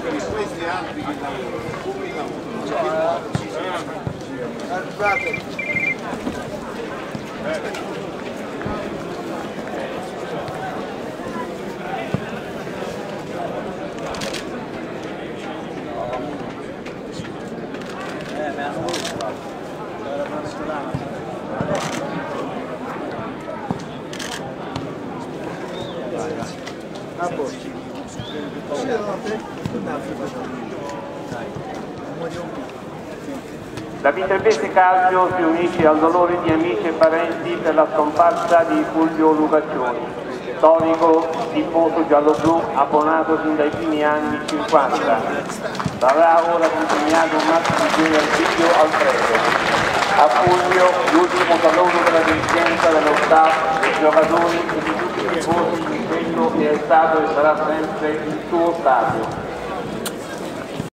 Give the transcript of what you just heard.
questi altri che lavorano La Vitervese Calcio si unisce al dolore di amici e parenti per la scomparsa di Fulvio Lucaccioni, storico tifoso giallo-blu abbonato fin dai primi anni 50. Sarà ora consegnato un mazzo di gioia al figlio Alfredo. A Fulvio l'ultimo saluto della dirigenza, dello staff, dei giocatori e di tutti i tifosi in quello che è stato e sarà sempre il suo stadio.